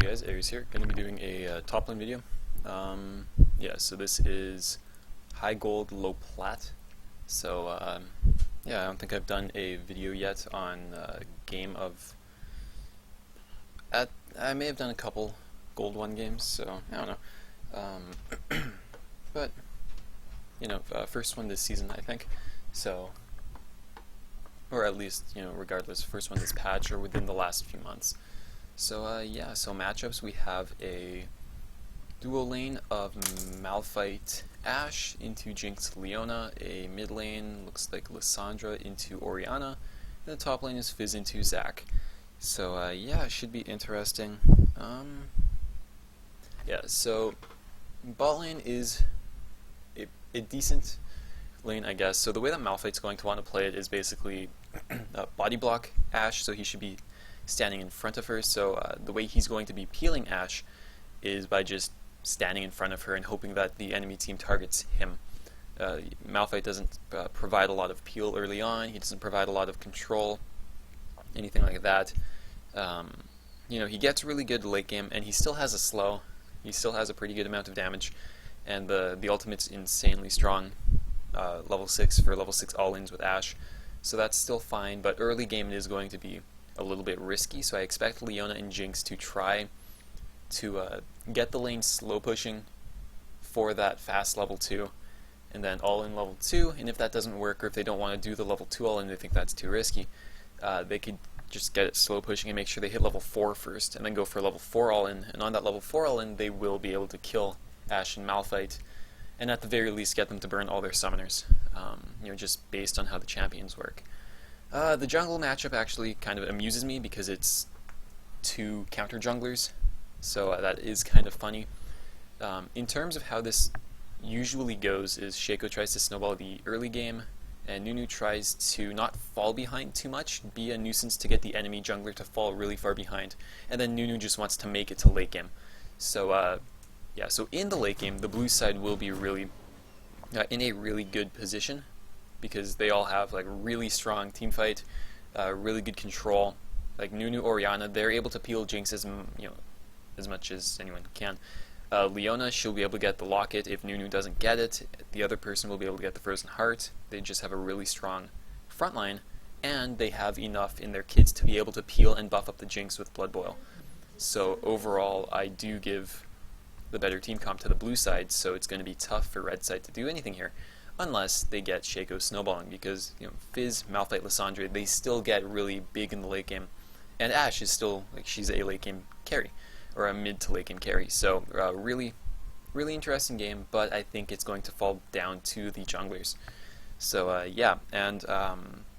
Hey guys, Aries here. Going to be doing a top lane video. Yeah, so this is high gold, low plat. So yeah, I don't think I've done a video yet on game of. I may have done a couple gold 1 games, so I don't know. But you know, first one this season, I think. So, or at least regardless, first one this patch or within the last few months. So yeah, so matchups, we have a dual lane of Malphite Ashe into Jinx Leona, a mid lane looks like Lissandra into Orianna, and the top lane is Fizz into Zac. So yeah, it should be interesting. Yeah, so bot lane is a decent lane, I guess. So the way that Malphite's going to want to play it is basically body block Ashe, so he should be standing in front of her. So the way he's going to be peeling Ashe is by just standing in front of her and hoping that the enemy team targets him. Malphite doesn't provide a lot of peel early on. He doesn't provide a lot of control, anything like that. He gets really good late game, and he still has a slow. He still has a pretty good amount of damage, and the ultimate's insanely strong. Level 6 for level 6 all-ins with Ashe. So that's still fine, but early game it is going to be a little bit risky, so I expect Leona and Jinx to try to get the lane slow pushing for that fast level 2, and then all-in level 2, and if that doesn't work, or if they don't want to do the level 2 all-in, they think that's too risky, they could just get it slow pushing and make sure they hit level 4 first, and then go for level 4 all-in, and on that level 4 all-in, they will be able to kill Ashe and Malphite, and at the very least get them to burn all their summoners, just based on how the champions work. The jungle matchup actually kind of amuses me because it's 2 counter junglers, so that is kind of funny. In terms of how this usually goes is Shaco tries to snowball the early game, and Nunu tries to not fall behind too much, be a nuisance to get the enemy jungler to fall really far behind, and then Nunu just wants to make it to late game. So yeah, so in the late game, the blue side will be really in a really good position, because they all have like really strong team fight, really good control. Like Nunu, Orianna, they're able to peel Jinx as much as anyone can. Leona, she'll be able to get the locket if Nunu doesn't get it. The other person will be able to get the frozen heart. They just have a really strong front line, and they have enough in their kits to be able to peel and buff up the Jinx with Blood Boil. So overall, I do give the better team comp to the blue side, so it's going to be tough for red side to do anything here, unless they get Shaco snowballing, because Fizz, Malphite, Lissandra, they still get really big in the late game, and Ashe is still she's a late game carry, or a mid to late game carry. So really interesting game, but I think it's going to fall down to the junglers. So yeah, and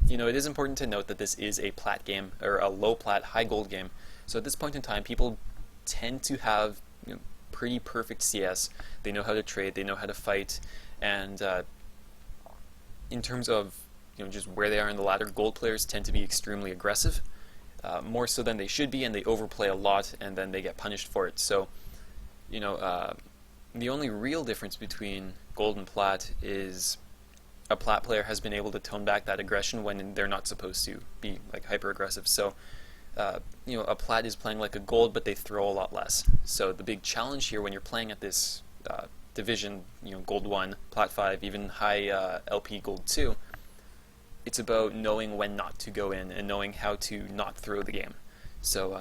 it is important to note that this is a plat game, or a low plat high gold game. So at this point in time, people tend to have pretty perfect CS. They know how to trade, they know how to fight, and in terms of just where they are in the ladder, gold players tend to be extremely aggressive, more so than they should be, and they overplay a lot, and then they get punished for it. So the only real difference between gold and plat is a plat player has been able to tone back that aggression when they're not supposed to be like hyper aggressive. So a plat is playing like a gold, but they throw a lot less. So the big challenge here when you're playing at this division, gold 1, plat 5, even high LP gold 2, it's about knowing when not to go in and knowing how to not throw the game. So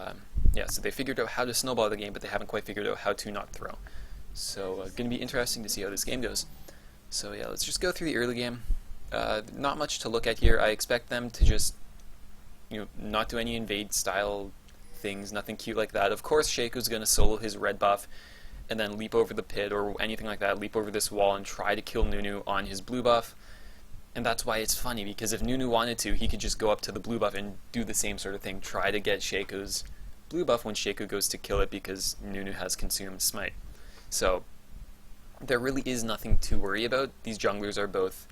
yeah, so they figured out how to snowball the game, but they haven't quite figured out how to not throw. So going to be interesting to see how this game goes. So yeah, let's just go through the early game. Not much to look at here. I expect them to just not do any invade style things, nothing cute like that. Of course, Shaco's going to solo his red buff and then leap over the pit or anything like that, leap over this wall and try to kill Nunu on his blue buff. And that's why it's funny, because if Nunu wanted to, he could just go up to the blue buff and do the same sort of thing, try to get Shaco's blue buff when Shaco goes to kill it, because Nunu has consumed smite. So there really is nothing to worry about. These junglers are both,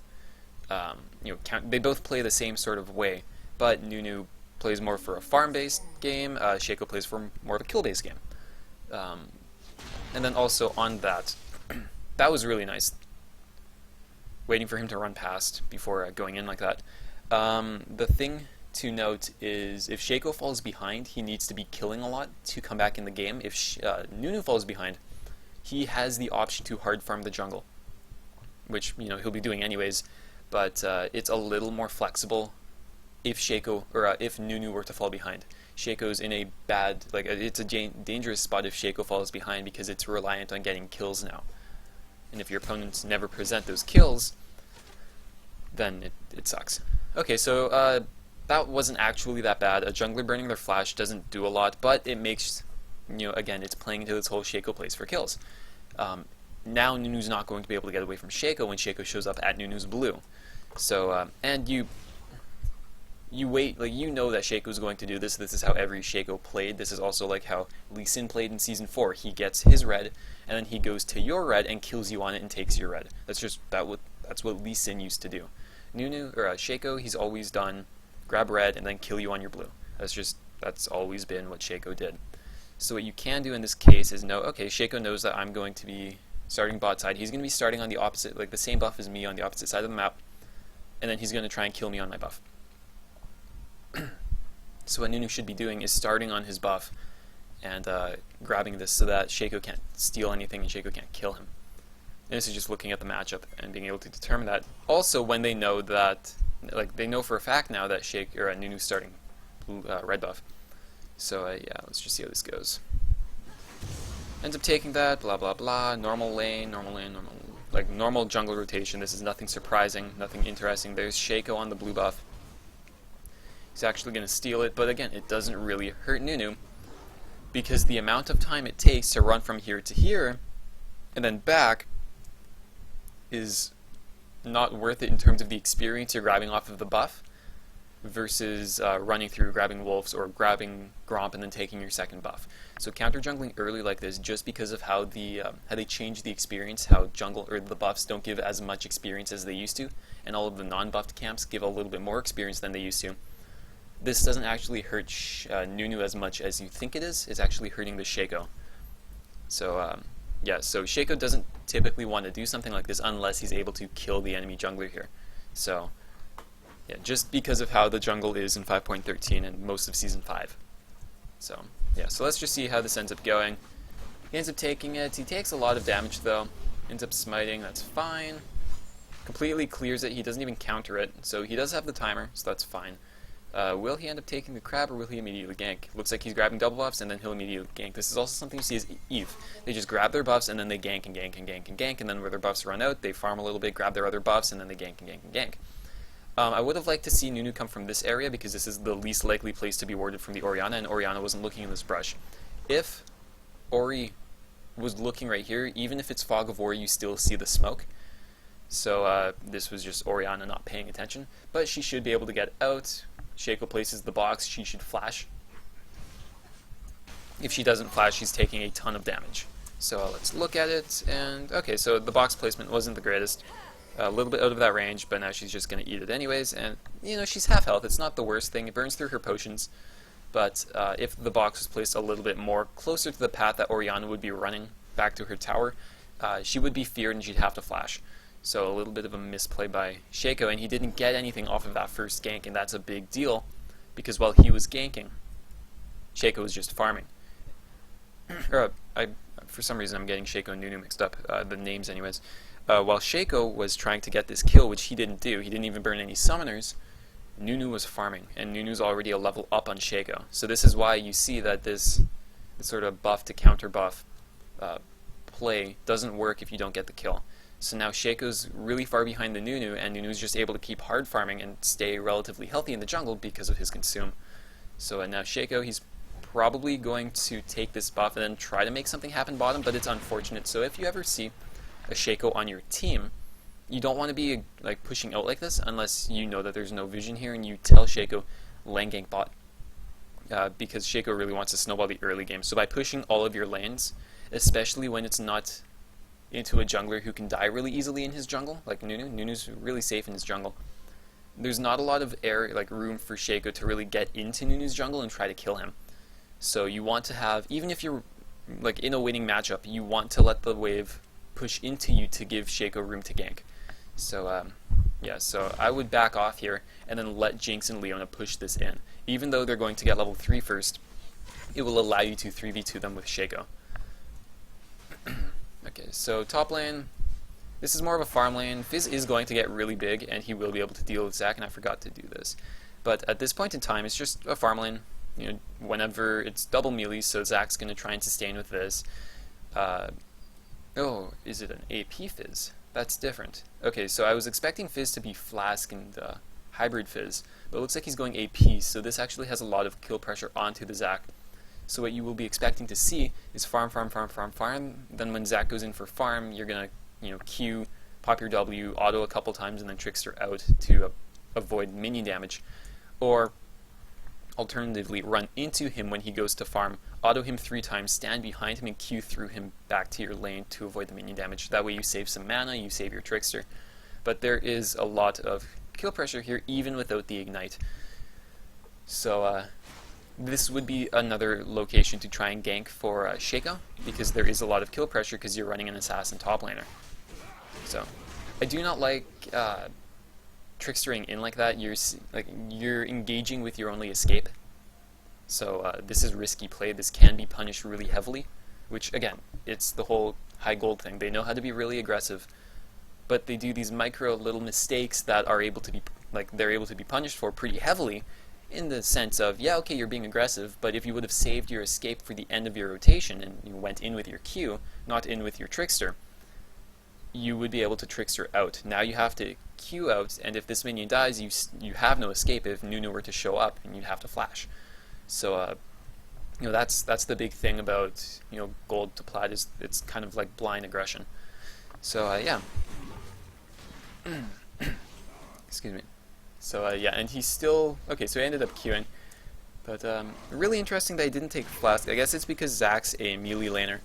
they both play the same sort of way, but Nunu plays more for a farm-based game, Shaco plays for more of a kill-based game. And then also on that, that was really nice, waiting for him to run past before going in like that. The thing to note is if Shaco falls behind, he needs to be killing a lot to come back in the game. If Nunu falls behind, he has the option to hard farm the jungle, which he'll be doing anyways, but it's a little more flexible if Shaco or if Nunu were to fall behind. Shaco's in a bad, it's a dangerous spot if Shaco falls behind because it's reliant on getting kills now. And if your opponents never present those kills, then it sucks. Okay, so that wasn't actually that bad. A jungler burning their flash doesn't do a lot, but it makes, again, it's playing into this whole Shaco plays for kills. Now Nunu's not going to be able to get away from Shaco when Shaco shows up at Nunu's blue. So, and you wait, you know that Shaco's going to do this. This is how every Shaco played. This is also like how Lee Sin played in Season 4. He gets his red, and then he goes to your red and kills you on it and takes your red. That's what Lee Sin used to do. Nunu, or Shaco, he's always done grab red and then kill you on your blue. That's always been what Shaco did. So what you can do in this case is know, okay, Shaco knows that I'm going to be starting bot side. He's going to be starting on the opposite, the same buff as me on the opposite side of the map, and then he's going to try and kill me on my buff. So what Nunu should be doing is starting on his buff and grabbing this so that Shaco can't steal anything and Shaco can't kill him. And this is just looking at the matchup and being able to determine that. Also, when they know that, they know for a fact now that Nunu's starting red buff. So yeah, let's just see how this goes. Ends up taking that, blah blah blah, normal lane, normal jungle rotation. This is nothing surprising, nothing interesting. There's Shaco on the blue buff. He's actually going to steal it, but again, it doesn't really hurt Nunu because the amount of time it takes to run from here to here and then back is not worth it in terms of the experience you're grabbing off of the buff versus running through, grabbing wolves, or grabbing Gromp and then taking your second buff. So counter jungling early like this, just because of how they change the experience, how the buffs don't give as much experience as they used to, and all of the non-buffed camps give a little bit more experience than they used to. This doesn't actually hurt Nunu as much as you think it is. It's actually hurting the Shaco. So yeah, so Shaco doesn't typically want to do something like this unless he's able to kill the enemy jungler here. So yeah, just because of how the jungle is in 5.13 and most of Season 5. So yeah, so let's just see how this ends up going. He ends up taking it. He takes a lot of damage though. Ends up smiting. That's fine. Completely clears it. He doesn't even counter it. So he does have the timer, so that's fine. Will he end up taking the crab, or will he immediately gank? Looks like he's grabbing double buffs, and then he'll immediately gank. This is also something you see as Eve. They just grab their buffs, and then they gank and gank and gank and gank, and then where their buffs run out, they farm a little bit, grab their other buffs, and then they gank and gank and gank. I would have liked to see Nunu come from this area, because this is the least likely place to be warded from the Orianna, and Orianna wasn't looking in this brush. If Ori was looking right here, even if it's Fog of War, you still see the smoke. So this was just Orianna not paying attention, but she should be able to get out. Shaco places the box, she should flash. If she doesn't flash, she's taking a ton of damage. So let's look at it, and okay, so the box placement wasn't the greatest. A little bit out of that range, but now she's just going to eat it anyways, and she's half health. It's not the worst thing. It burns through her potions, but if the box was placed a little bit more closer to the path that Orianna would be running back to her tower, she would be feared and she'd have to flash. So a little bit of a misplay by Shaco, and he didn't get anything off of that first gank, and that's a big deal, because while he was ganking, Shaco was just farming. For some reason I'm getting Shaco and Nunu mixed up, the names anyways. While Shaco was trying to get this kill, which he didn't do, he didn't even burn any summoners, Nunu was farming, and Nunu's already a level up on Shaco. So this is why you see that this sort of buff to counter buff play doesn't work if you don't get the kill. So now Shaco's really far behind the Nunu, and Nunu's just able to keep hard farming and stay relatively healthy in the jungle because of his consume. So now Shaco, he's probably going to take this buff and then try to make something happen bottom, but it's unfortunate. So if you ever see a Shaco on your team, you don't want to be pushing out like this unless you know that there's no vision here, and you tell Shaco lane gank bot, because Shaco really wants to snowball the early game. So by pushing all of your lanes, especially when it's not into a jungler who can die really easily in his jungle, like Nunu. Nunu's really safe in his jungle. There's not a lot of room for Shaco to really get into Nunu's jungle and try to kill him. So you want to have, even if you're in a winning matchup, you want to let the wave push into you to give Shaco room to gank. So Yeah, so I would back off here and then let Jinx and Leona push this in. Even though they're going to get level 3 first, it will allow you to 3v2 them with Shaco. Okay, so top lane, this is more of a farm lane. Fizz is going to get really big, and he will be able to deal with Zac, and I forgot to do this. But at this point in time, it's just a farm lane. You know, whenever it's double melee, so Zac's going to try and sustain with this. Oh, is it an AP Fizz? That's different. Okay, so I was expecting Fizz to be Flask and Hybrid Fizz, but it looks like he's going AP, so this actually has a lot of kill pressure onto the Zac. So what you will be expecting to see is farm, farm, farm, farm, farm. Then when Zac goes in for farm, you're going to Q, pop your W, auto a couple times, and then Trickster out to avoid minion damage. Or alternatively, run into him when he goes to farm, auto him 3 times, stand behind him, and Q through him back to your lane to avoid the minion damage. That way you save some mana, you save your Trickster. But there is a lot of kill pressure here, even without the Ignite. So this would be another location to try and gank for Shaco, because there is a lot of kill pressure because you're running an assassin top laner. So I do not like trickstering in like that. You're engaging with your only escape. So this is risky play. This can be punished really heavily, which again, it's the whole high gold thing. They know how to be really aggressive, but they do these micro little mistakes that are able to be they're able to be punished for pretty heavily, in the sense of, yeah, okay, you're being aggressive, but if you would have saved your escape for the end of your rotation and you went in with your Q, not in with your Trickster, you would be able to Trickster out. Now you have to Q out, and if this minion dies, you have no escape if Nunu were to show up, and you'd have to flash. So, that's the big thing about, gold to plat, is it's kind of like blind aggression. So, yeah. Excuse me. So, yeah, and he's still... Okay, so he ended up queuing. But, really interesting that he didn't take Flask. I guess it's because Zac's a melee laner,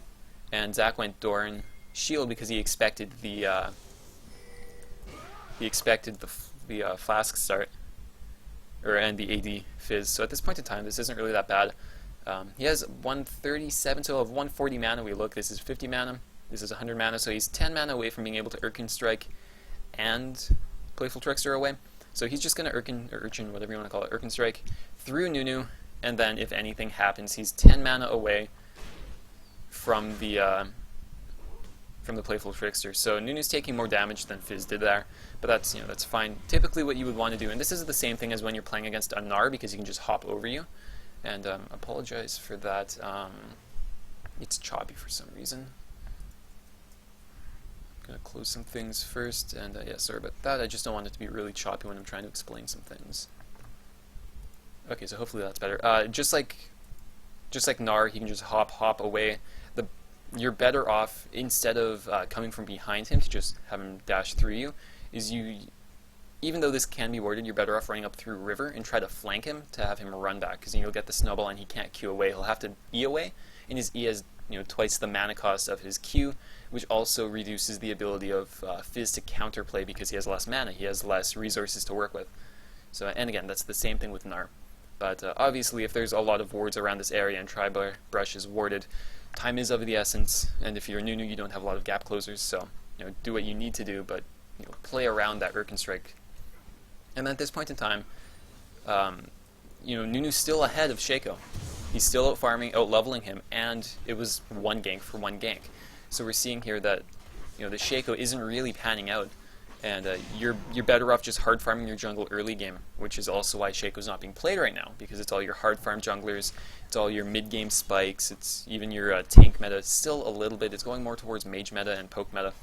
and Zac went Doran Shield because he expected the Flask start, and the AD Fizz. So at this point in time, this isn't really that bad. He has 137, so he'll have 140 mana. We look, this is 50 mana, this is 100 mana, so he's 10 mana away from being able to Urkin Strike and Playful Trickster away. So he's just going to Urchin, whatever you want to call it, Urkin Strike through Nunu, and then if anything happens, he's 10 mana away from the Playful Trickster. So Nunu's taking more damage than Fizz did there, but that's fine. Typically what you would want to do, and this is the same thing as when you're playing against a Gnar, because he can just hop over you. And apologize for that. It's choppy for some reason. I'm going to close some things first, and yeah, sorry about that. I just don't want it to be really choppy when I'm trying to explain some things. Okay, so hopefully that's better. Just like Gnar, he can just hop away. You're better off, instead of coming from behind him to just have him dash through you, even though this can be warded, you're better off running up through River and try to flank him to have him run back, because you'll get the snowball and he can't Q away. He'll have to E away, and his E has twice the mana cost of his Q, which also reduces the ability of Fizz to counterplay because he has less mana. He has less resources to work with. So, and again, that's the same thing with Gnar. But obviously, if there's a lot of wards around this area and Tri-Brush is warded, time is of the essence, and if you're Nunu, you don't have a lot of gap closers, so do what you need to do, but play around that Urkin Strike. And at this point in time, Nunu's still ahead of Shaco. He's still out farming, out leveling him, and it was one gank for one gank. So we're seeing here that the Shaco isn't really panning out, and you're better off just hard farming your jungle early game, which is also why Shaco's not being played right now, because it's all your hard farm junglers, it's all your mid game spikes, it's even your tank meta. Still a little bit, it's going more towards mage meta and poke meta,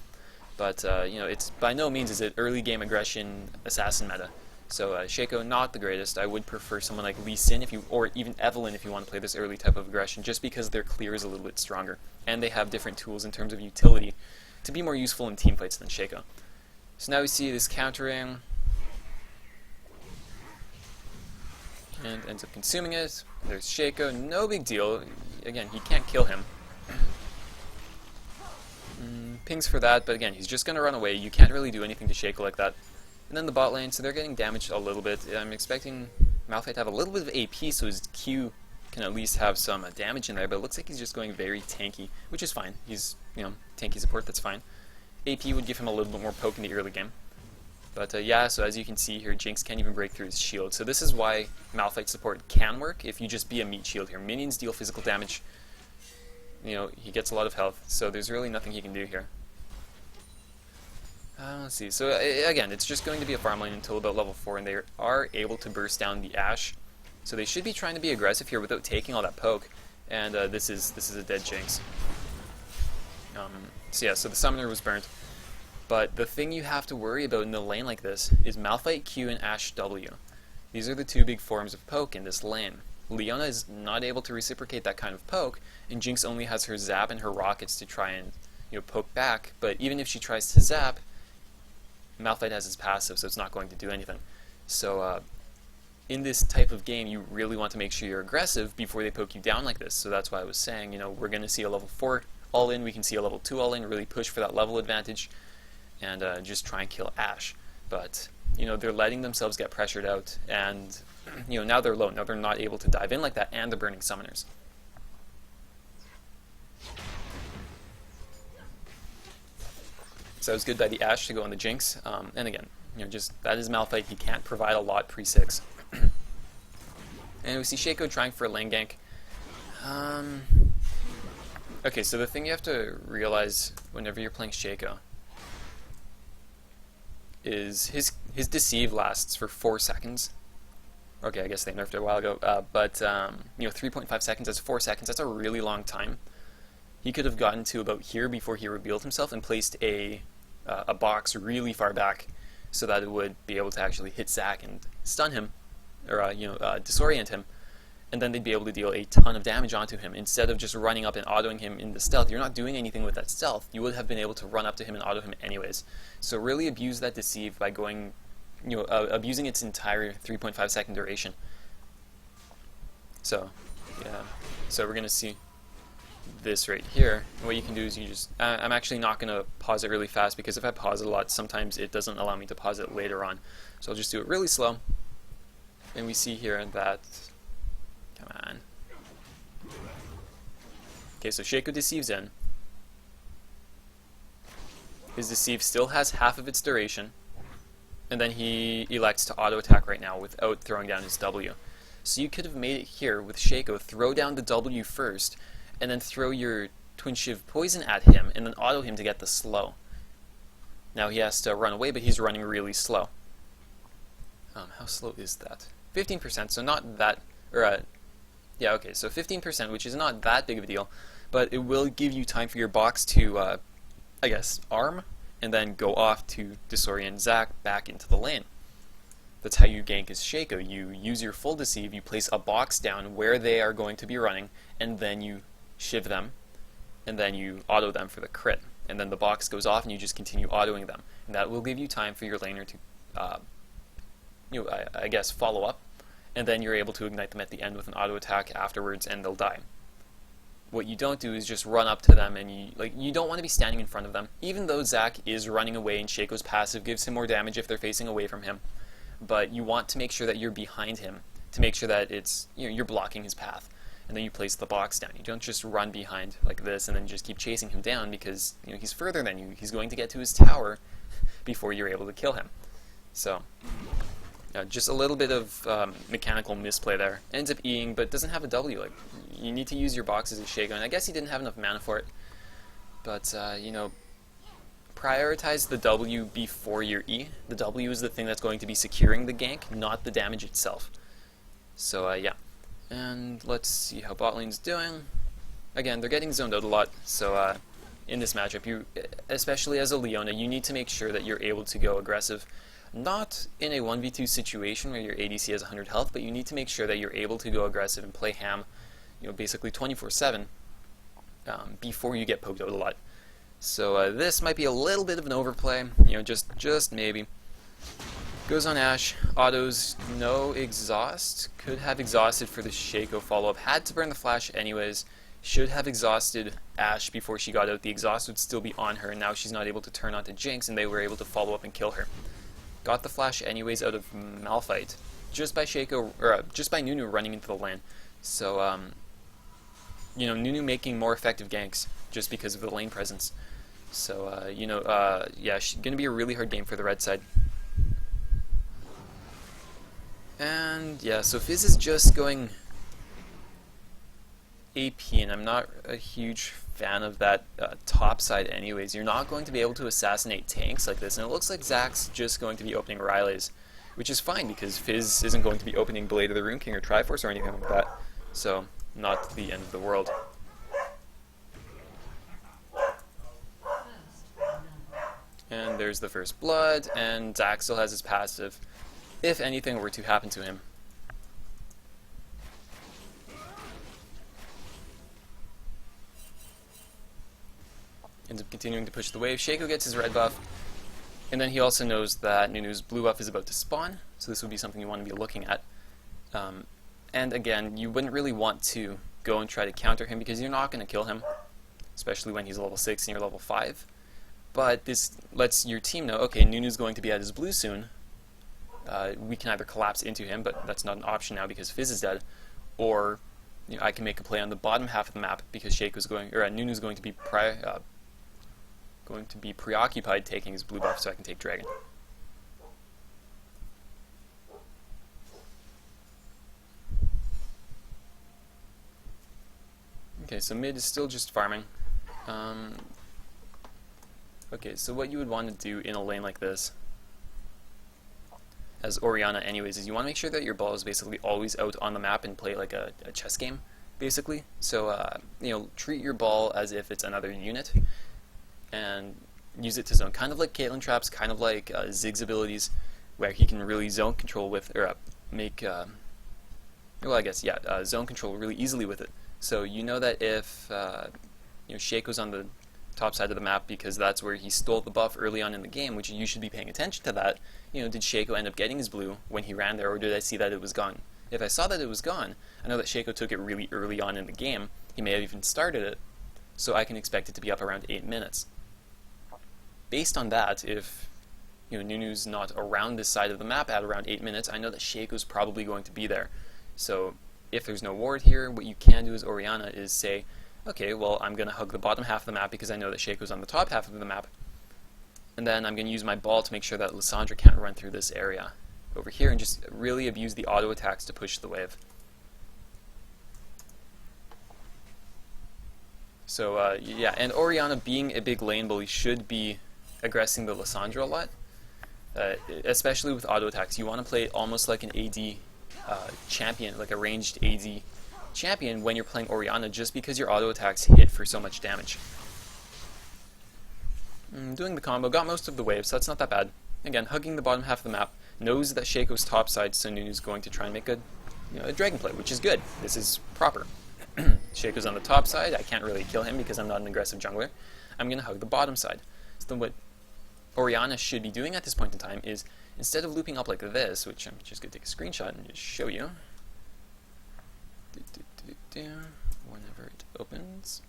but it's by no means is it early game aggression assassin meta. So Shaco, not the greatest. I would prefer someone like Lee Sin or even Evelynn if you want to play this early type of aggression, just because their clear is a little bit stronger, and they have different tools in terms of utility to be more useful in teamfights than Shaco. So now we see this countering, and ends up consuming it. There's Shaco, no big deal. Again, he can't kill him. Pings for that, but again, he's just going to run away. You can't really do anything to Shaco like that. And then the bot lane, so they're getting damaged a little bit. I'm expecting Malphite to have a little bit of AP, so his Q can at least have some damage in there, but it looks like he's just going very tanky, which is fine. He's, tanky support, that's fine. AP would give him a little bit more poke in the early game. But yeah, so as you can see here, Jinx can't even break through his shield. So this is why Malphite support can work if you just be a meat shield here. Minions deal physical damage. You know, he gets a lot of health, so there's really nothing he can do here. Let's see. So again, it's just going to be a farm lane until about level 4, and they are able to burst down the Ashe. So they should be trying to be aggressive here without taking all that poke. And this is a dead Jinx. So yeah, so the summoner was burnt. But the thing you have to worry about in a lane like this is Malphite Q and Ashe W. These are the two big forms of poke in this lane. Leona is not able to reciprocate that kind of poke, and Jinx only has her zap and her rockets to try and poke back. But even if she tries to zap, Malphite has his passive, so it's not going to do anything. So in this type of game, you really want to make sure you're aggressive before they poke you down like this. So that's why I was saying, we're going to see a level 4 all-in, we can see a level 2 all-in, really push for that level advantage, and just try and kill Ashe. But they're letting themselves get pressured out, and now they're low. Now they're not able to dive in like that, and they're burning summoners. So it was good by the Ashe to go on the Jinx, and again, just that is Malphite. He can't provide a lot pre-6. And we see Shaco trying for a lane gank. Okay, so the thing you have to realize whenever you're playing Shaco is his deceive lasts for 4 seconds. Okay, I guess they nerfed it a while ago, but 3.5 seconds, that's 4 seconds, that's a really long time. He could have gotten to about here before he revealed himself and placed a box really far back so that it would be able to actually hit Zac and stun him, or disorient him, and then they'd be able to deal a ton of damage onto him instead of just running up and autoing him in the stealth. You're not doing anything with that stealth. You would have been able to run up to him and auto him anyways. So really abuse that deceive by going, abusing its entire 3.5 second duration. So, yeah. So we're going to see this right here. And what you can do is you just, I'm actually not going to pause it really fast, because if I pause it a lot, sometimes it doesn't allow me to pause it later on. So I'll just do it really slow. And we see here that, come on. Okay, so Shaco deceives in. His deceive still has half of its duration, and then he elects to auto attack right now without throwing down his W. So you could have made it here with Shaco, throw down the W first, and then throw your Twin Shiv poison at him, and then auto him to get the slow. Now he has to run away, but he's running really slow. How slow is that? 15%, so not that, yeah, okay, so 15%, which is not that big of a deal, but it will give you time for your box to, I guess, arm, and then go off to disorient Zac back into the lane. That's how you gank as Shaco. You use your full deceive, you place a box down where they are going to be running, and then you shiv them, and then you auto them for the crit. And then the box goes off, and you just continue autoing them. And that will give you time for your laner to, I guess, follow up, and then you're able to ignite them at the end with an auto attack afterwards, and they'll die. What you don't do is just run up to them, and you don't want to be standing in front of them. Even though Zac is running away, and Shaco's passive gives him more damage if they're facing away from him, but you want to make sure that you're behind him to make sure that it's you're blocking his path, and then you place the box down. You don't just run behind like this and then just keep chasing him down, because he's further than you. He's going to get to his tower before you're able to kill him. So. Just a little bit of mechanical misplay there. Ends up Eing, but doesn't have a W. You need to use your boxes as Shaco, and I guess he didn't have enough mana for it. But, prioritize the W before your E. The W is the thing that's going to be securing the gank, not the damage itself. So, yeah. And let's see how bot lane's doing. Again, they're getting zoned out a lot, so in this matchup, especially as a Leona, you need to make sure that you're able to go aggressive. Not in a 1v2 situation where your ADC has 100 health, but you need to make sure that you're able to go aggressive and play ham, basically 24/7 before you get poked out a lot. So this might be a little bit of an overplay, just maybe. Goes on Ashe, autos, no exhaust. Could have exhausted for the Shaco follow-up. Had to burn the flash anyways. Should have exhausted Ashe before she got out. The exhaust would still be on her, and now she's not able to turn onto Jinx, and they were able to follow up and kill her. Got the flash anyways out of Malphite, just by Shaco, or just by Nunu running into the lane. So, Nunu making more effective ganks just because of the lane presence. So, yeah, gonna be a really hard game for the red side. And yeah, so Fizz is just going AP, and I'm not a huge fan of that top side anyways. You're not going to be able to assassinate tanks like this, and it looks like Zach's just going to be opening Rileys, which is fine because Fizz isn't going to be opening Blade of the Rune King or Triforce or anything like that, so not the end of the world. And there's the first blood, and Zach still has his passive, if anything were to happen to him. Ends up continuing to push the wave. Shaco gets his red buff, and then he also knows that Nunu's blue buff is about to spawn, so this would be something you want to be looking at. And again, you wouldn't really want to go and try to counter him because you're not going to kill him, especially when he's level 6 and you're level 5. But this lets your team know, okay, Nunu's going to be at his blue soon. We can either collapse into him, but that's not an option now because Fizz is dead, or I can make a play on the bottom half of the map because Shaco's going, or Nunu's going to be preoccupied taking his blue buff, so I can take Dragon. Okay, so mid is still just farming. Okay, so what you would want to do in a lane like this, as Orianna anyways, is you want to make sure that your ball is basically always out on the map and play like a chess game, basically. So, treat your ball as if it's another unit, and use it to zone. Kind of like Caitlyn traps, kind of like Zig's abilities, where he can really zone control with, or zone control really easily with it. So you know that if Shaco's on the top side of the map because that's where he stole the buff early on in the game, which you should be paying attention to that. Did Shaco end up getting his blue when he ran there, or did I see that it was gone? If I saw that it was gone, I know that Shaco took it really early on in the game. He may have even started it, so I can expect it to be up around 8 minutes. Based on that, if Nunu's not around this side of the map at around 8 minutes, I know that Shaco's probably going to be there. So if there's no ward here, what you can do as Orianna is say, okay, well, I'm going to hug the bottom half of the map because I know that Shaco's on the top half of the map. And then I'm going to use my ball to make sure that Lissandra can't run through this area over here and just really abuse the auto attacks to push the wave. So, yeah, and Orianna, being a big lane bully, should be aggressing the Lissandra a lot, especially with auto attacks. You want to play almost like an AD champion, like a ranged AD champion when you're playing Orianna, just because your auto attacks hit for so much damage. Doing the combo, got most of the waves, so that's not that bad. Again, hugging the bottom half of the map, knows that Shaco's top side, so Nunu's going to try and make a dragon play, which is good. This is proper. Shaco's on the top side, I can't really kill him because I'm not an aggressive jungler. I'm going to hug the bottom side. So then what Orianna should be doing at this point in time is, instead of looping up like this, which I'm just going to take a screenshot and just show you, whenever it opens.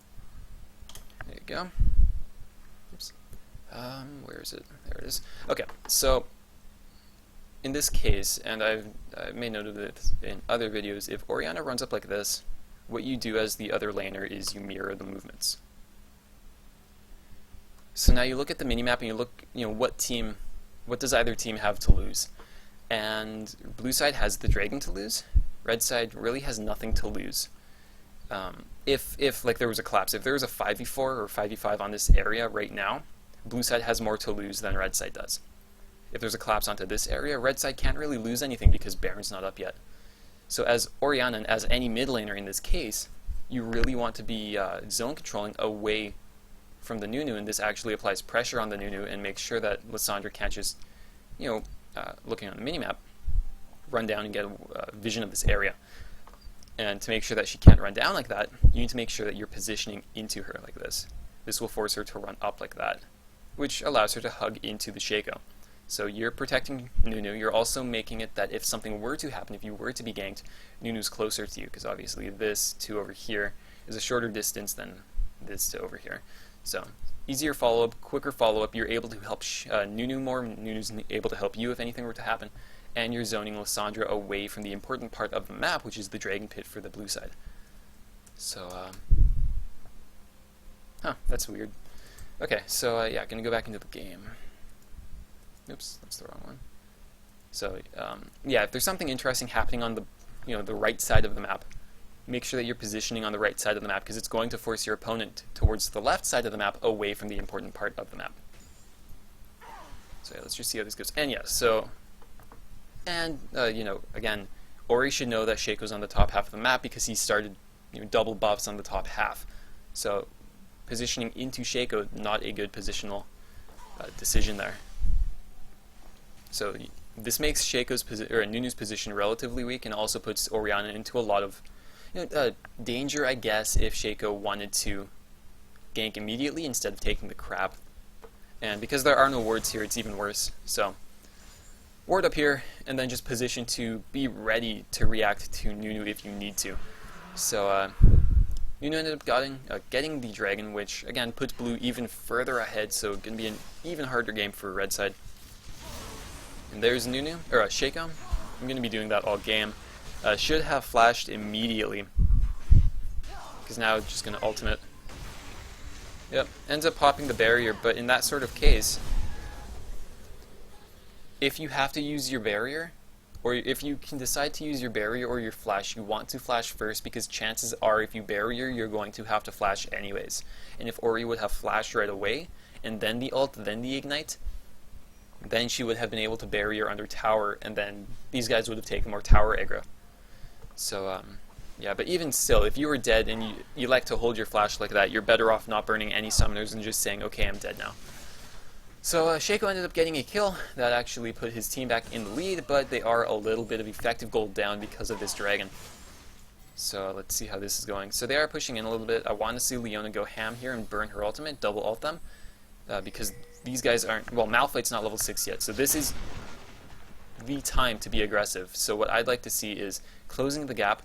There you go. Oops. Where is it? There it is. Okay, so in this case, and I've made note of this in other videos, if Orianna runs up like this, what you do as the other laner is you mirror the movements. So now you look at the minimap and you look, what does either team have to lose? And blue side has the dragon to lose. Red side really has nothing to lose. If like there was a collapse, if there was a 5v4 or 5v5 on this area right now, blue side has more to lose than red side does. If there's a collapse onto this area, red side can't really lose anything because Baron's not up yet. So as Orianna and as any mid laner in this case, you really want to be zone controlling away from the Nunu, and this actually applies pressure on the Nunu and makes sure that Lissandra can't just, looking on the minimap, run down and get a vision of this area. And to make sure that she can't run down like that, you need to make sure that you're positioning into her like this. This will force her to run up like that, which allows her to hug into the Shaco. So you're protecting Nunu, you're also making it that if something were to happen, if you were to be ganked, Nunu's closer to you, because obviously this to over here is a shorter distance than this to over here. So easier follow-up, quicker follow-up, you're able to help Nunu more, Nunu's able to help you if anything were to happen, and you're zoning Lissandra away from the important part of the map, which is the dragon pit for the blue side. So, that's weird. Okay, so yeah, gonna go back into the game. Oops, that's the wrong one. So yeah, if there's something interesting happening on the the right side of the map, make sure that you're positioning on the right side of the map, because it's going to force your opponent towards the left side of the map, away from the important part of the map. So yeah, let's just see how this goes. And yeah, so, and again, Ori should know that Shaco's on the top half of the map because he started double buffs on the top half. So positioning into Shaco, not a good positional decision there. So this makes Shaco's Nunu's position relatively weak, and also puts Orianna into a lot of danger, I guess, if Shaco wanted to gank immediately instead of taking the crab. And because there are no wards here, it's even worse. So ward up here, and then just position to be ready to react to Nunu if you need to. So Nunu ended up getting the dragon, which again puts blue even further ahead, so it's going to be an even harder game for red side. And there's Nunu, or Shaco. I'm going to be doing that all game. Should have flashed immediately, because now it's just going to ultimate. Yep, ends up popping the barrier, but in that sort of case, if you have to use your barrier, or if you can decide to use your barrier or your flash, you want to flash first, because chances are if you barrier, you're going to have to flash anyways. And if Ori would have flashed right away, and then the ult, then the ignite, then she would have been able to barrier under tower, and then these guys would have taken more tower aggro. So, yeah, but even still, if you were dead and you like to hold your flash like that, you're better off not burning any summoners and just saying, okay, I'm dead now. So Shaco ended up getting a kill that actually put his team back in the lead, but they are a little bit of effective gold down because of this dragon. So let's see how this is going. So they are pushing in a little bit. I want to see Leona go ham here and burn her ultimate, double ult them, because these guys aren't, well, Malphite's not level 6 yet, so this is the time to be aggressive. So what I'd like to see is closing the gap,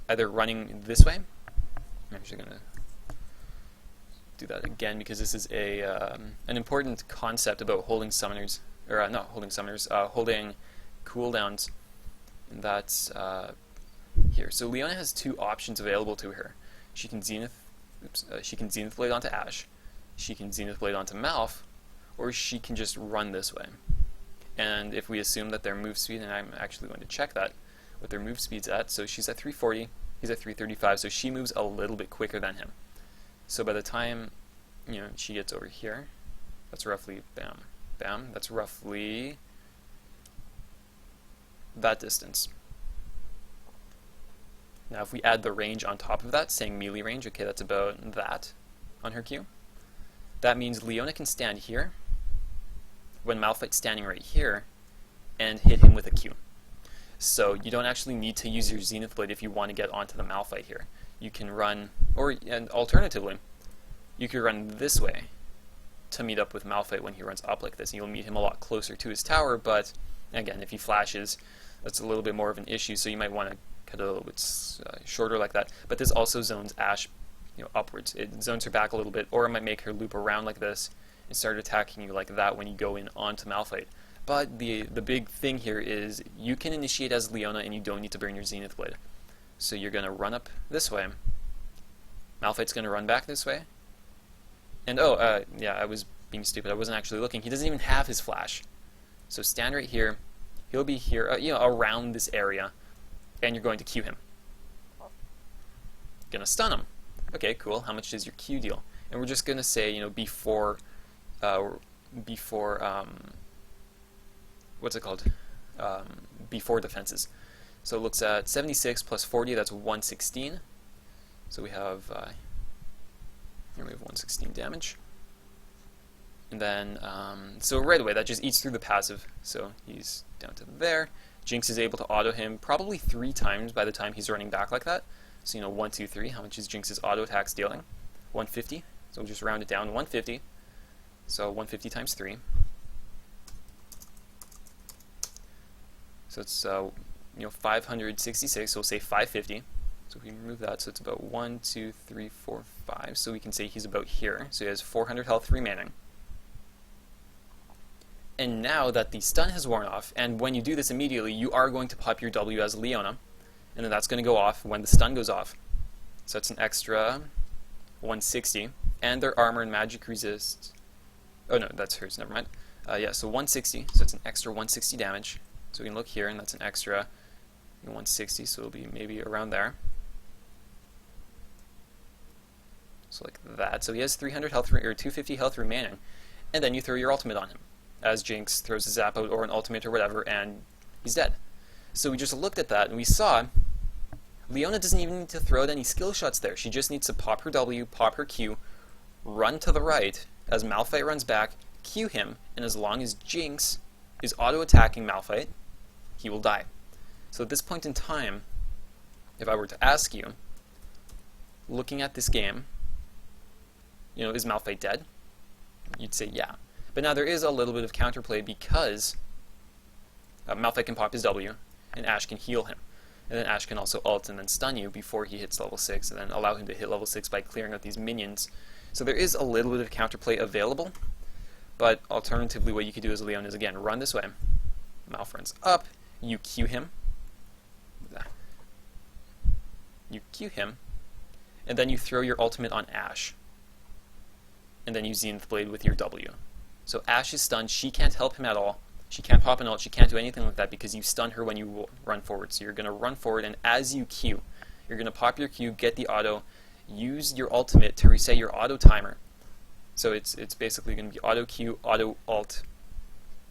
either running this way. I'm actually going to do that again because this is an important concept about holding summoners, or not holding summoners, holding cooldowns, and that's here. So Leona has two options available to her. She can Zenith Blade onto Ashe, she can Zenith Blade onto Malph, or she can just run this way. And if we assume that their move speed, and I'm actually going to check that, what their move speed's at, so she's at 340, he's at 335, so she moves a little bit quicker than him. So by the time she gets over here, that's roughly bam, bam, that's roughly that distance. Now if we add the range on top of that, saying melee range, okay, that's about that on her Q. That means Leona can stand here when Malphite's standing right here and hit him with a Q. So you don't actually need to use your Zenith Blade if you want to get onto the Malphite here. You can run, and alternatively, you could run this way to meet up with Malphite when he runs up like this. And you'll meet him a lot closer to his tower, but again, if he flashes, that's a little bit more of an issue, so you might want to cut it a little bit shorter like that. But this also zones Ashe upwards. It zones her back a little bit, or it might make her loop around like this and start attacking you like that when you go in onto Malphite. But the big thing here is you can initiate as Leona and you don't need to burn your Zenith Blade. So you're going to run up this way. Malphite's going to run back this way. And yeah, I was being stupid. I wasn't actually looking. He doesn't even have his flash. So stand right here. He'll be here, around this area, and you're going to Q him. Gonna stun him. Okay, cool. How much does your Q deal? And we're just gonna say, before what's it called? Before defenses. So it looks at 76 plus 40. That's 116. So we have here we have 116 damage. And then so right away that just eats through the passive. So he's down to there. Jinx is able to auto him probably 3 times by the time he's running back like that. So 1, 2, 3. How much is Jinx's auto attacks dealing? 150. So we'll just round it down. 150. So 150 times 3. So it's 566. So we'll say 550. So if we remove that, so it's about 1, 2, 3, 4, 5. So we can say he's about here. So he has 400 health remaining. And now that the stun has worn off, and when you do this immediately, you are going to pop your W as Leona, and then that's going to go off when the stun goes off. So it's an extra 160, and their armor and magic resist. Oh no, that's hers. Never mind. Yeah, so 160, so it's an extra 160 damage. So we can look here, and that's an extra 160, so it'll be maybe around there. So like that. So he has 300 health, or 250 health remaining, and then you throw your ultimate on him, as Jinx throws a zap out or an ultimate or whatever, and he's dead. So we just looked at that, and we saw Leona doesn't even need to throw out any skill shots there. She just needs to pop her W, pop her Q, run to the right as Malphite runs back, Q him, and as long as Jinx is auto-attacking Malphite, he will die. So at this point in time, if I were to ask you, looking at this game, you know, is Malphite dead? You'd say yeah. But now there is a little bit of counterplay because Malphite can pop his W, and Ashe can heal him. And then Ashe can also ult and then stun you before he hits level 6, and then allow him to hit level 6 by clearing out these minions. So there is a little bit of counterplay available, but alternatively what you could do as Leon is, again, run this way. Malph runs up, you Q him. You Q him, and then you throw your ultimate on Ashe. And then you Zenith Blade with your W. So Ashe is stunned, she can't help him at all. She can't pop an ult, she can't do anything like that because you stun her when you run forward. So you're going to run forward, and as you Q, you're going to pop your Q, get the auto, use your ultimate to reset your auto timer. So it's basically going to be auto Q, auto ult,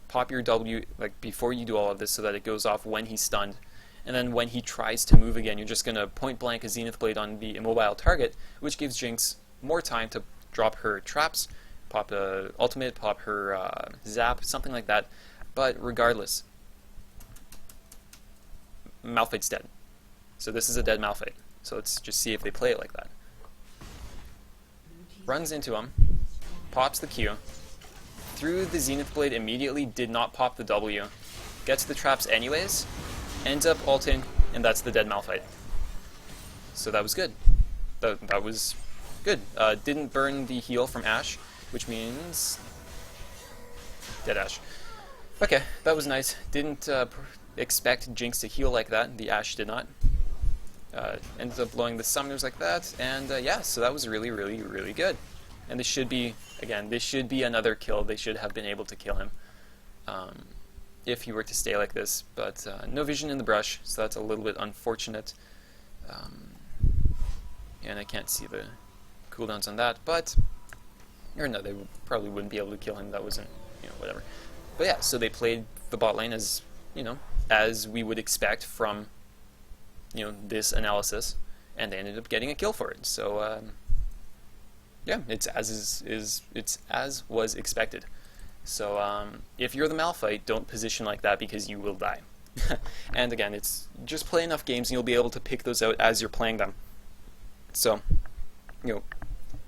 pop your W like before you do all of this so that it goes off when he's stunned. And then when he tries to move again, you're just going to point blank a Zenith Blade on the immobile target, which gives Jinx more time to drop her traps, pop a ultimate, pop her zap, something like that. But regardless, Malphite's dead. So this is a dead Malphite. So let's just see if they play it like that. Runs into him, pops the Q, threw the Zenith Blade immediately, did not pop the W, gets the traps anyways, ends up ulting, and that's the dead Malphite. So that was good. That was good. Didn't burn the heal from Ashe, which means dead Ashe. Okay, that was nice. Didn't expect Jinx to heal like that. The Ashe did not. Ended up blowing the summoners like that, and yeah, so that was really, really, really good. And this should be, again, this should be another kill. They should have been able to kill him if he were to stay like this, but no vision in the brush, so that's a little bit unfortunate. And I can't see the cooldowns on that, but, or no, they probably wouldn't be able to kill him. That wasn't, you know, whatever. But yeah, so they played the bot lane as, you know, as we would expect from, you know, this analysis, and they ended up getting a kill for it. So yeah, it's as was expected. So if you're the Malphite, don't position like that because you will die. And again, it's just play enough games and you'll be able to pick those out as you're playing them. So, you know,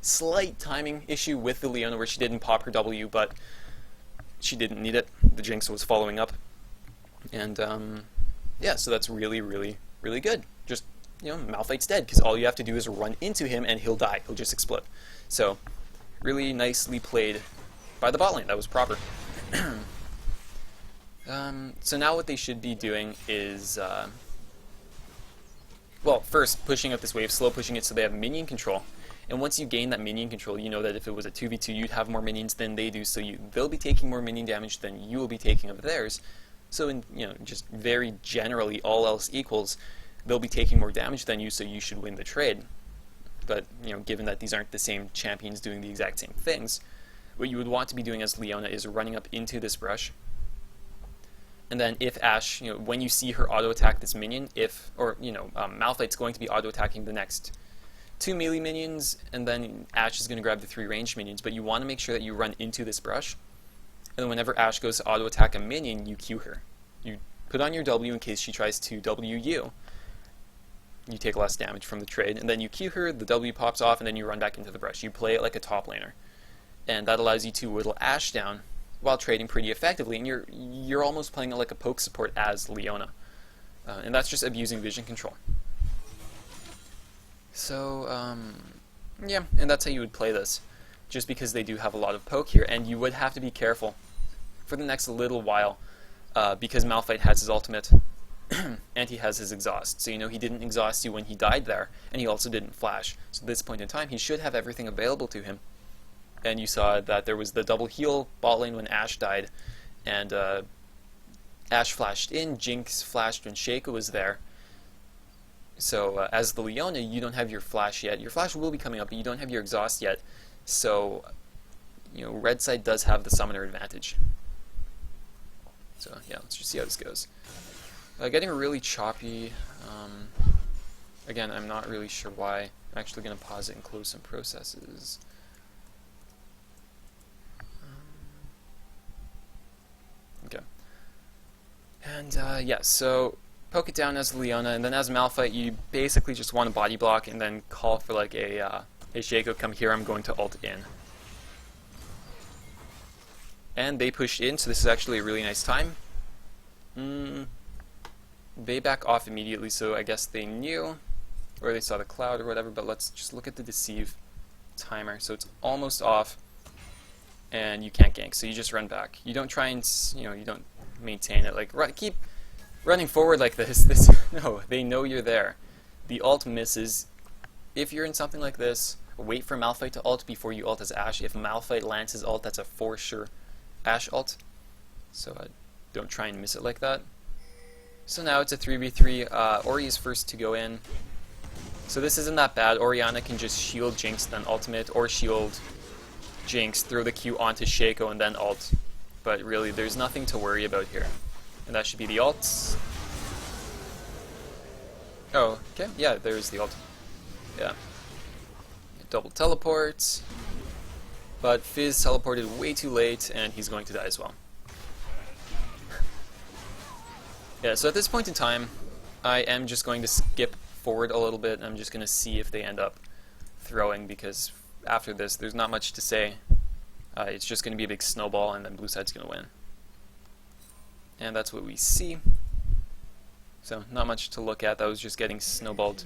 slight timing issue with the Leona where she didn't pop her W, but she didn't need it. The Jinx was following up. And yeah, so that's really, really, really good. Just, you know, Malphite's dead because all you have to do is run into him and he'll die. He'll just explode. So, really nicely played by the bot lane. That was proper. So now what they should be doing is, well, first pushing up this wave, slow pushing it so they have minion control. And once you gain that minion control, you know that if it was a 2v2, you'd have more minions than they do, so they'll be taking more minion damage than you will be taking of theirs. So, in, you know, just very generally, all else equals, they'll be taking more damage than you, so you should win the trade. But, you know, given that these aren't the same champions doing the exact same things, what you would want to be doing as Leona is running up into this brush. And then if Ashe, you know, when you see her auto-attack this minion, Malphite's going to be auto-attacking the next 2 melee minions, and then Ashe is going to grab the 3 ranged minions, but you want to make sure that you run into this brush, and then whenever Ashe goes to auto-attack a minion, you Q her. You put on your W in case she tries to W you. You take less damage from the trade, and then you Q her, the W pops off, and then you run back into the brush. You play it like a top laner. And that allows you to whittle Ashe down while trading pretty effectively, and you're almost playing it like a poke support as Leona. And that's just abusing vision control. So, yeah, and that's how you would play this, just because they do have a lot of poke here, and you would have to be careful for the next little while, because Malphite has his ultimate, and he has his exhaust. So you know he didn't exhaust you when he died there, and he also didn't flash. So at this point in time, he should have everything available to him. and you saw that there was the double heal bot lane when Ashe died, and Ashe flashed in, Jinx flashed when Shaco was there. So as the Leona, you don't have your flash yet. Your flash will be coming up, but you don't have your exhaust yet. So, red side does have the summoner advantage. So yeah, let's just see how this goes. Getting really choppy. Again, I'm not really sure why. I'm actually going to pause it and close some processes. Okay. And yeah, so poke it down as Leona, and then as Malphite, you basically just want to body block and then call for like a Shaco, come here, I'm going to ult in. And they pushed in, so this is actually a really nice time. They back off immediately, so I guess they knew, or they saw the cloud or whatever, but let's just look at the deceive timer. So it's almost off, and you can't gank, so you just run back. You don't try and, you don't maintain it. Like, keep running forward like this. No, they know you're there. The ult misses. If you're in something like this, wait for Malphite to ult before you ult as Ashe. If Malphite lands his ult, that's a for sure Ashe ult. So don't try and miss it like that. So now it's a 3v3. Ori is first to go in. So this isn't that bad. Orianna can just shield Jinx, then ultimate, or shield Jinx, throw the Q onto Shaco, and then ult. But really, there's nothing to worry about here. And that should be the ults. Oh, okay. Yeah, there's the ult. Yeah. Double teleports. But Fizz teleported way too late, and he's going to die as well. Yeah, so at this point in time, I am just going to skip forward a little bit. I'm just going to see if they end up throwing, because after this, there's not much to say. It's just going to be a big snowball, and then blue side's going to win. And that's what we see. So, not much to look at. That was just getting snowballed.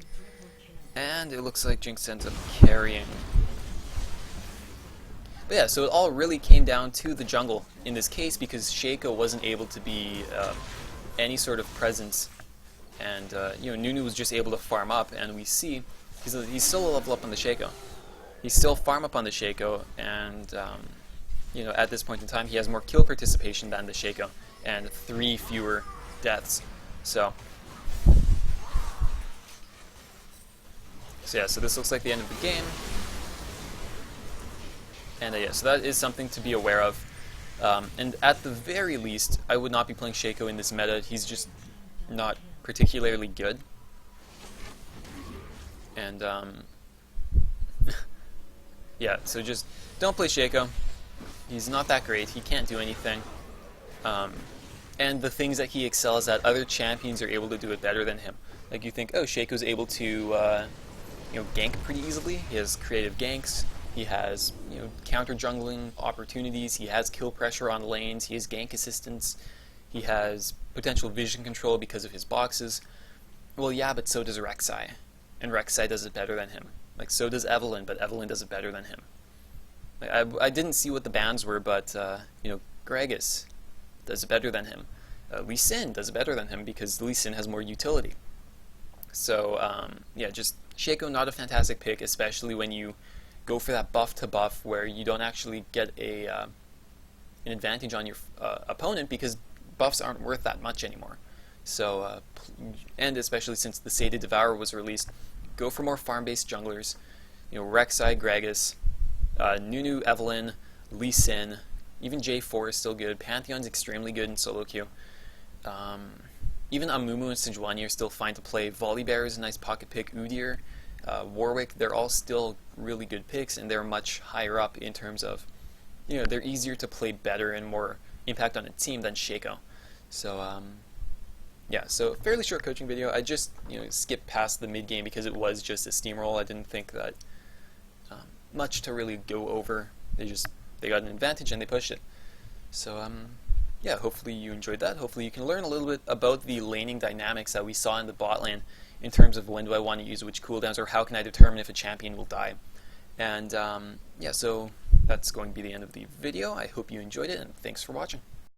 And it looks like Jinx ends up carrying. But yeah, so it all really came down to the jungle in this case, because Shaco wasn't able to be any sort of presence. And, Nunu was just able to farm up, and we see he's still a level up on the Shaco. He's still farm up on the Shaco, and, at this point in time, he has more kill participation than the Shaco, and 3 fewer deaths. So yeah, so this looks like the end of the game. And yeah, so that is something to be aware of. And at the very least, I would not be playing Shaco in this meta. He's just not particularly good. And yeah, so just don't play Shaco. He's not that great. He can't do anything. And the things that he excels at, other champions are able to do it better than him. Like, you think, oh, Shaco's able to gank pretty easily. He has creative ganks. He has counter jungling opportunities. He has kill pressure on lanes. He has gank assistance. He has potential vision control because of his boxes. Well, yeah, but so does Rek'Sai, and Rek'Sai does it better than him. Like, so does Evelynn, but Evelynn does it better than him. Like, I didn't see what the bans were, but Gragas does it better than him. Lee Sin does it better than him because Lee Sin has more utility. So yeah, just Shaco, not a fantastic pick, especially when you go for that buff to buff where you don't actually get an advantage on your opponent because buffs aren't worth that much anymore. So and especially since the Sated Devourer was released, go for more farm-based junglers. Rek'Sai, Gragas, Nunu, Evelynn, Lee Sin. Even J4 is still good. Pantheon's extremely good in solo queue. Even Amumu and Sejuani are still fine to play. Volibear is a nice pocket pick. Udyr, Warwick, they're all still really good picks, and they're much higher up in terms of, they're easier to play better and more impact on a team than Shaco. So, yeah, so fairly short coaching video. I just, skipped past the mid game because it was just a steamroll. I didn't think that much to really go over. They got an advantage and they pushed it. So, yeah, hopefully you enjoyed that. Hopefully you can learn a little bit about the laning dynamics that we saw in the bot lane in terms of when do I want to use which cooldowns, or how can I determine if a champion will die. And, yeah, so that's going to be the end of the video. I hope you enjoyed it, and thanks for watching.